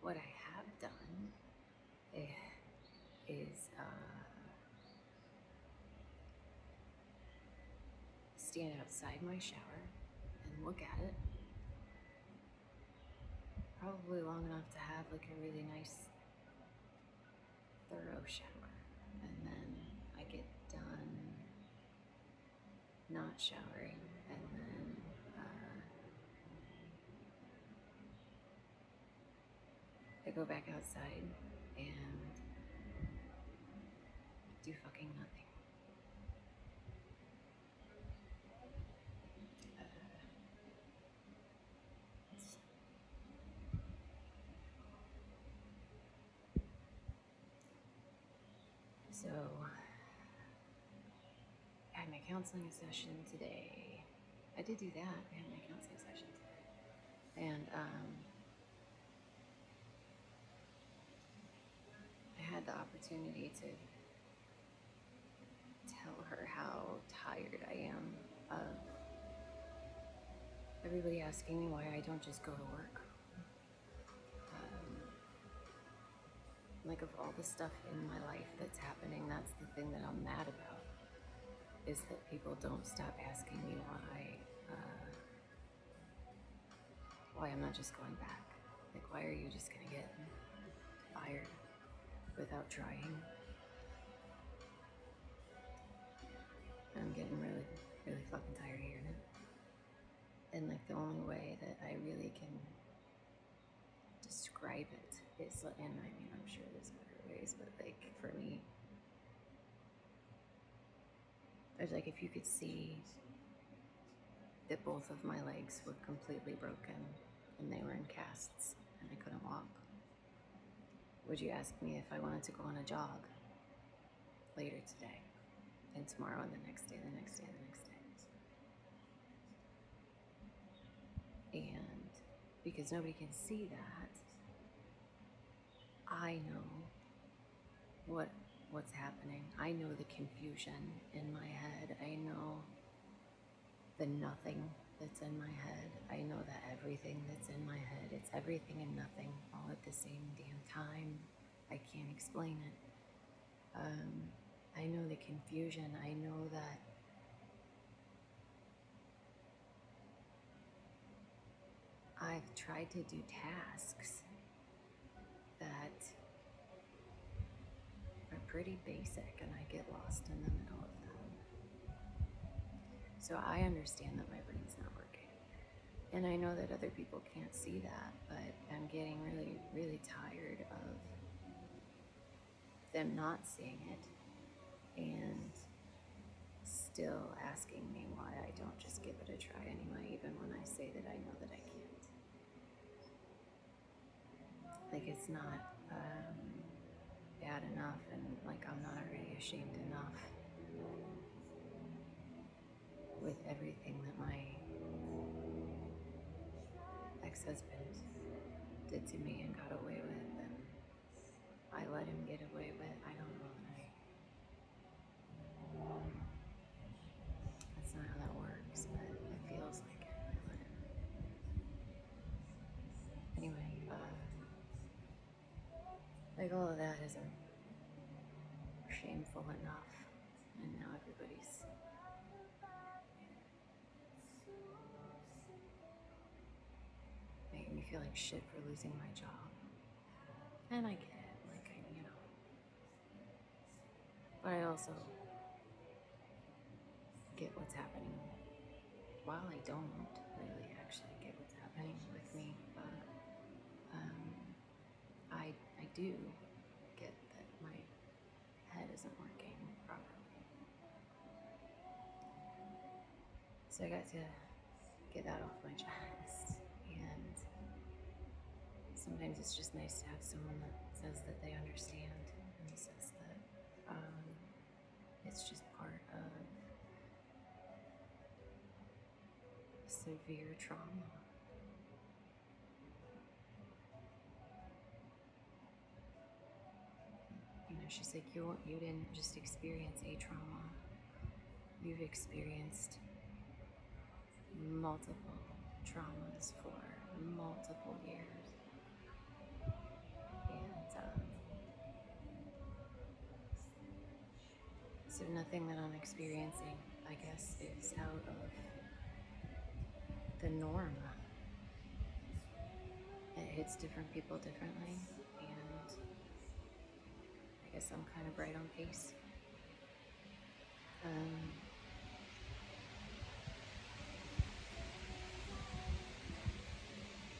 what I have done is stand outside my shower and look at it, probably long enough to have like a really nice, thorough shower. And then I get done not showering, and then I go back outside and do fucking nothing. So, I had my counseling session today. I did do that. I had my counseling session today. And I had the opportunity to tell her how tired I am of everybody asking me why I don't just go to work. Like, of all the stuff in my life that's happening, that's the thing that I'm mad about, is that people don't stop asking me why I'm not just going back. Like, why are you just gonna get fired without trying? I'm getting really, really fucking tired of hearing it. And like, the only way that I really can describe it is, and I mean, I'm sure there's better ways, but like, for me, there's like, if you could see that both of my legs were completely broken and they were in casts and I couldn't walk, would you ask me if I wanted to go on a jog later today and tomorrow and the next day, the next day, the next day? And because nobody can see that, I know what's happening. I know the confusion in my head. I know the nothing that's in my head. I know that everything that's in my head, it's everything and nothing all at the same damn time. I can't explain it. I know the confusion. I know that I've tried to do tasks that are pretty basic and I get lost in the middle of them. So I understand that my brain's not working. And I know that other people can't see that, but I'm getting really, really tired of them not seeing it and still asking me why I don't just give it a try anyway, even when I say that I know that I can't. Like, it's not bad enough, and like, I'm not already ashamed enough with everything that my ex-husband did to me and got away with, and I let him get away with. I don't know that that's not how that works, but it feels like it. I let him. Anyway, like, all of that isn't shameful enough, and now everybody's making me feel like shit for losing my job. And I get it, like, but I also get what's happening. While I don't really actually get what's happening with me, but I do get that my head isn't working properly. So I got to get that off my chest. And sometimes it's just nice to have someone that says that they understand and says that it's just part of severe trauma. She's like, you didn't just experience a trauma, you've experienced multiple traumas for multiple years. So nothing that I'm experiencing, I guess, is out of the norm. It hits different people differently, and I guess I'm kind of right on pace.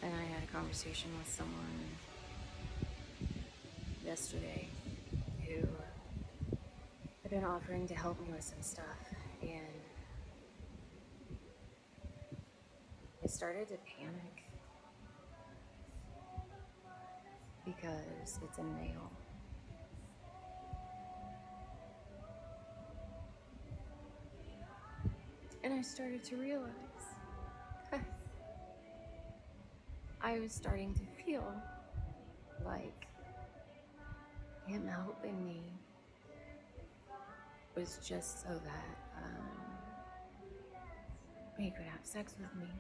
And I had a conversation with someone yesterday who had been offering to help me with some stuff, and I started to panic because it's a male. And I started to realize I was starting to feel like him helping me was just so that he could have sex with me.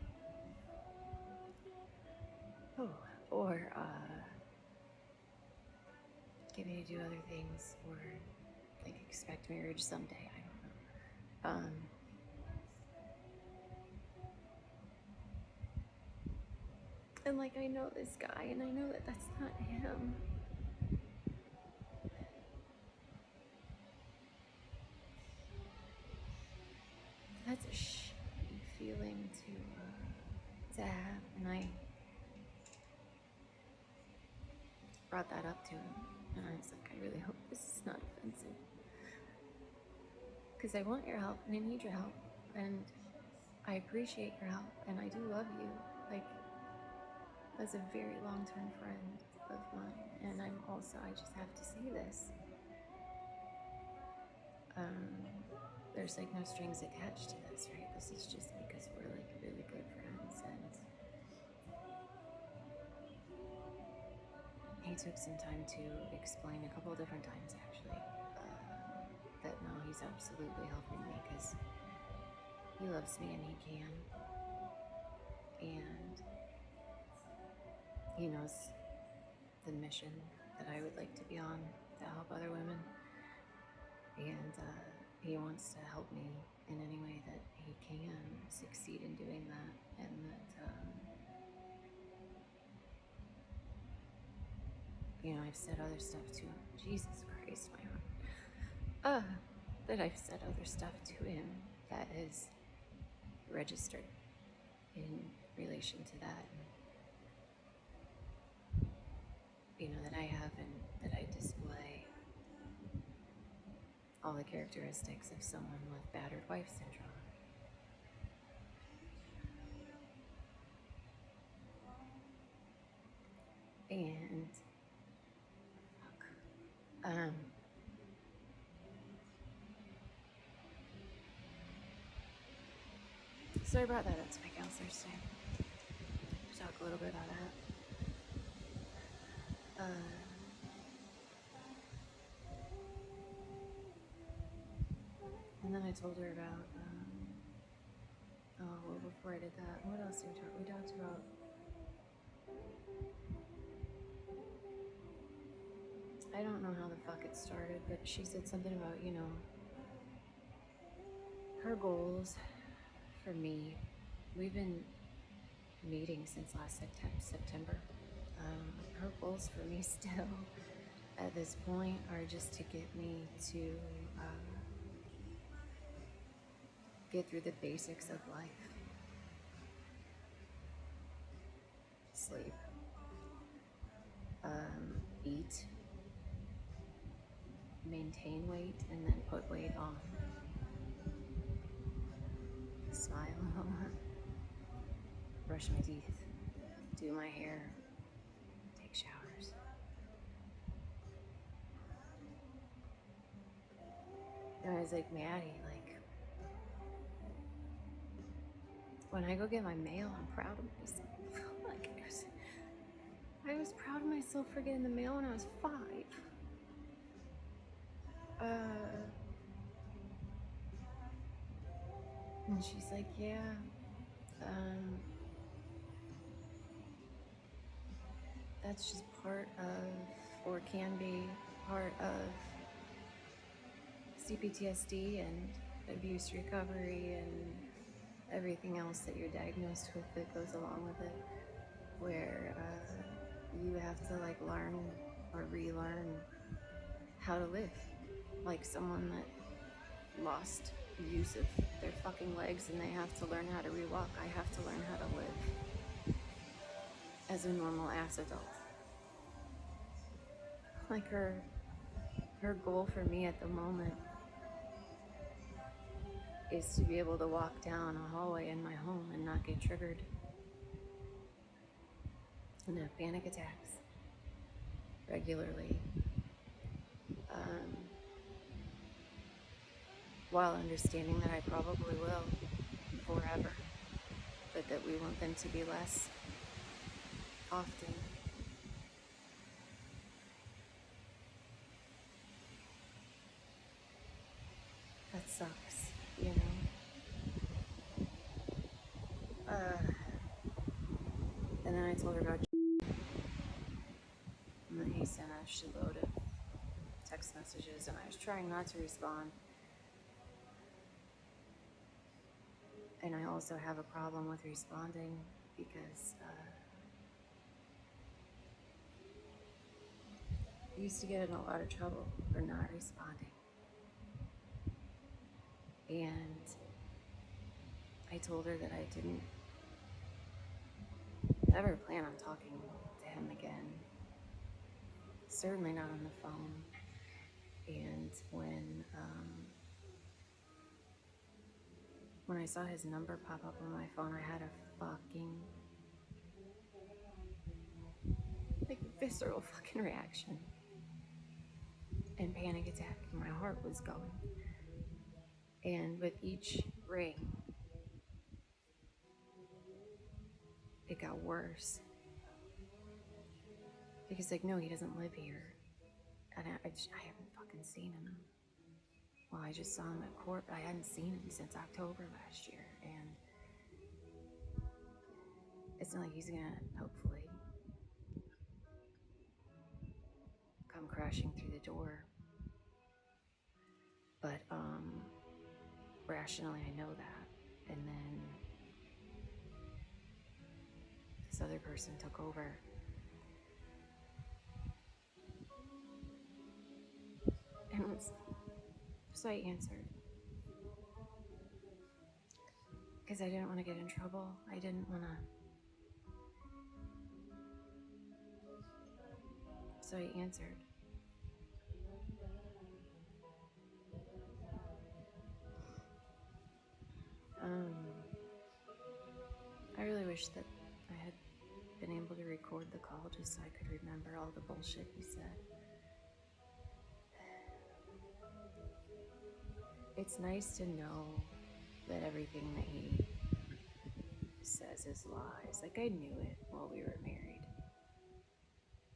Oh, or get me to do other things, or like expect marriage someday. I don't know. And like, I know this guy, and I know that that's not him. That's a shitty feeling to have, and I brought that up to him, and I was like, I really hope this is not offensive, because I want your help, and I need your help, and I appreciate your help, and I do love you, like, as a very long-term friend of mine, and I'm also, I just have to say this. There's like no strings attached to this, right? This is just because we're like really good friends, and he took some time to explain a couple of different times actually that no, he's absolutely helping me because he loves me and he can, and he knows the mission that I would like to be on, to help other women, and he wants to help me in any way that he can succeed in doing that, and that I've said other stuff to him. Jesus Christ, my heart. That I've said other stuff to him that is registered in relation to that. That I have, and that I display all the characteristics of someone with battered wife syndrome. And so I brought that up to my counselors today to talk a little bit about that. And then I told her about, before I did that, what else did we talk? We talked about I don't know how the fuck it started, but she said something about, her goals for me. We've been meeting since last September. Her goals for me still at this point are just to get me to get through the basics of life. Sleep. Eat. Maintain weight and then put weight on. Smile. Brush my teeth. Do my hair. Take showers. And I was like, Maddie, like, when I go get my mail, I'm proud of myself. Like, I was proud of myself for getting the mail when I was 5. And she's like, yeah, that's just part of, or can be part of C-PTSD and abuse recovery and everything else that you're diagnosed with that goes along with it, where you have to like learn or relearn how to live like someone that lost use of their fucking legs and they have to learn how to rewalk. I have to learn how to live as a normal ass adult. Like her goal for me at the moment is to be able to walk down a hallway in my home and not get triggered and have panic attacks regularly, while understanding that I probably will forever, but that we want them to be less often. That sucks, you know? And then I told her about and then he sent a shitload of text messages and I was trying not to respond. And I also have a problem with responding because I used to get in a lot of trouble for not responding. And I told her that I didn't ever plan on talking to him again. Certainly not on the phone. And when I saw his number pop up on my phone, I had a fucking like visceral fucking reaction and panic attack. My heart was going. And with each ring, it got worse. Because like, no, he doesn't live here. And I haven't fucking seen him. Well, I just saw him at court. I hadn't seen him since October last year. And it's not like he's gonna, hopefully, come crashing through the door. But rationally I know that. And then this other person took over. And so I answered. Because I didn't want to get in trouble. I didn't want to. So I answered. I really wish that I had been able to record the call just so I could remember all the bullshit he said. It's nice to know that everything that he says is lies. Like, I knew it while we were married.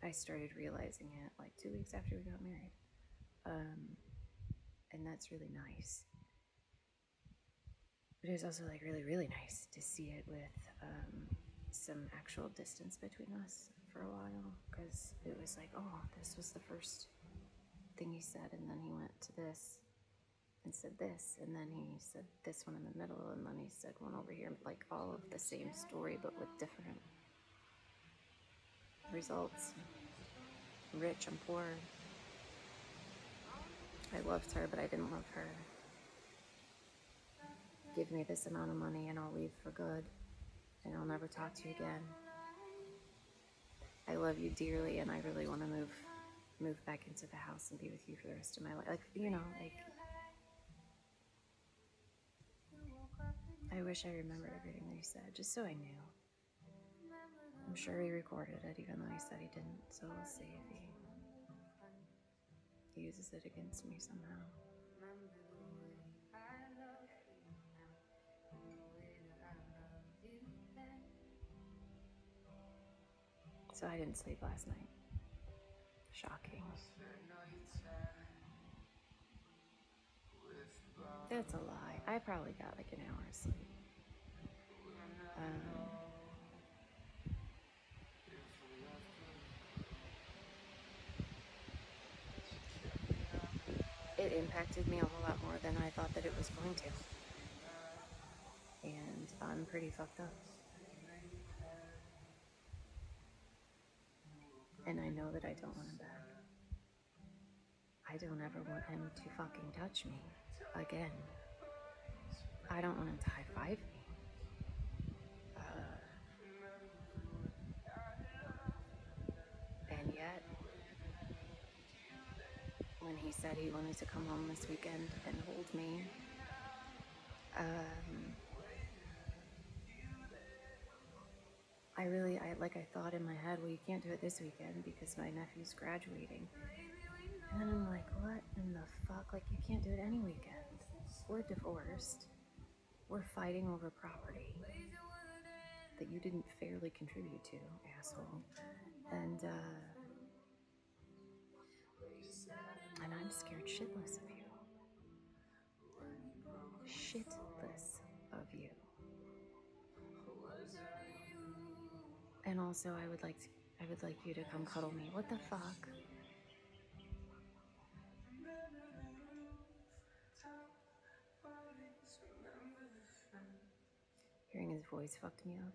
I started realizing it like 2 weeks after we got married. And that's really nice. But it was also like really, really nice to see it with some actual distance between us for a while, because it was like, oh, this was the first thing he said, and then he went to this and said this, and then he said this one in the middle, and then he said one over here, like all of the same story but with different results. I'm rich, I'm poor. I loved her, but I didn't love her. Give me this amount of money and I'll leave for good, and I'll never talk to you again. I love you dearly, and I really want to move back into the house and be with you for the rest of my life. Like, you know, like, I wish I remembered everything that he said, just so I knew. I'm sure he recorded it, even though he said he didn't, so we'll see if he uses it against me somehow. So I didn't sleep last night. Shocking. That's a lie. I probably got like an hour of sleep. It impacted me a whole lot more than I thought that it was going to. And I'm pretty fucked up. And I know that I don't want him back. I don't ever want him to fucking touch me again. I don't want him to high-five me. And yet, when he said he wanted to come home this weekend and hold me, I thought in my head, well, you can't do it this weekend because my nephew's graduating. And then I'm like, what in the fuck? Like, you can't do it any weekend. We're divorced. We're fighting over property that you didn't fairly contribute to, asshole. And I'm scared shitless of you. Shitless of you. And also, I would like you to come cuddle me. What the fuck? Hearing his voice fucked me up.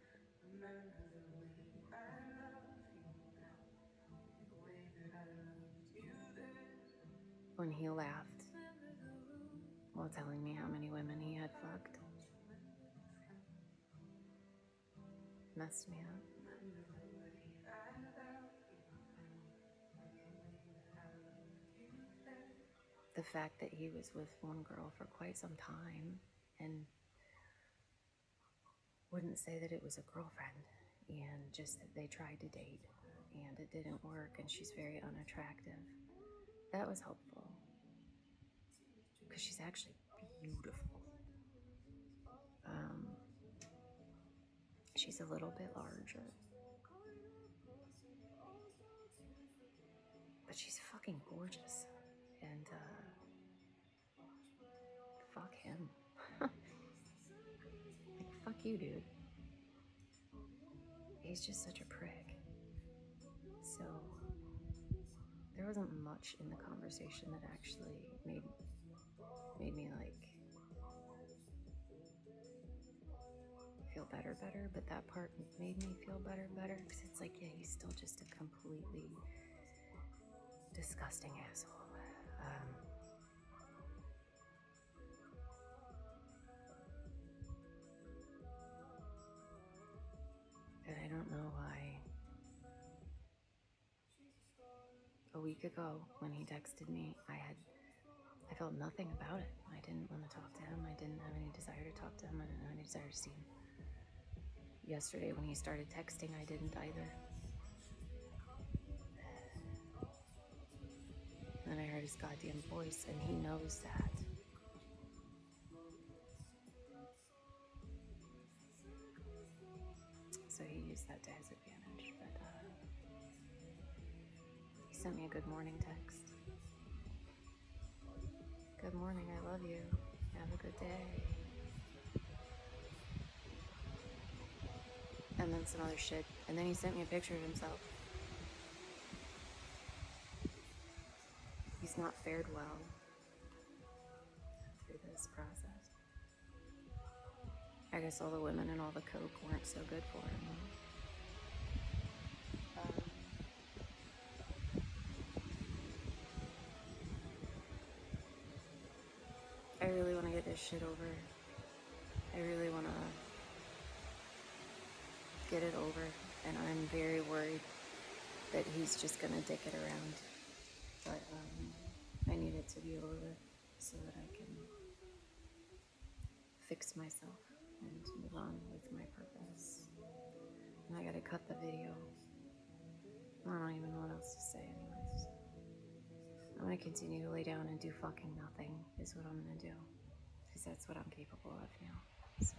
When he laughed while telling me how many women he had fucked. Messed me up. The fact that he was with one girl for quite some time and wouldn't say that it was a girlfriend, and just that they tried to date and it didn't work and she's very unattractive. That was helpful because she's actually beautiful. She's a little bit larger, but she's fucking gorgeous. And fuck him. Like, fuck you, dude. He's just such a prick. So there wasn't much in the conversation that actually made me like feel better, but that part made me feel better, because it's like, yeah, he's still just a completely disgusting asshole. And I don't know why. A week ago, when he texted me, I felt nothing about it. I didn't want to talk to him. I didn't have any desire to talk to him. I didn't have any desire to see him. Yesterday, when he started texting, I didn't either. And then I heard his goddamn voice, and he knows that. So he used that to his advantage. But he sent me a good morning text. Good morning, I love you. Have a good day. And then some other shit. And then he sent me a picture of himself. He's not fared well through this process. I guess all the women and all the coke weren't so good for him. I really want to get this shit over. I really want to get it over. And I'm very worried that he's just going to dick it around. But I need it to be over so that I can fix myself and move on with my purpose. And I gotta cut the video. I don't even know what else to say anyways. I'm gonna continue to lay down and do fucking nothing is what I'm gonna do. Because that's what I'm capable of now. So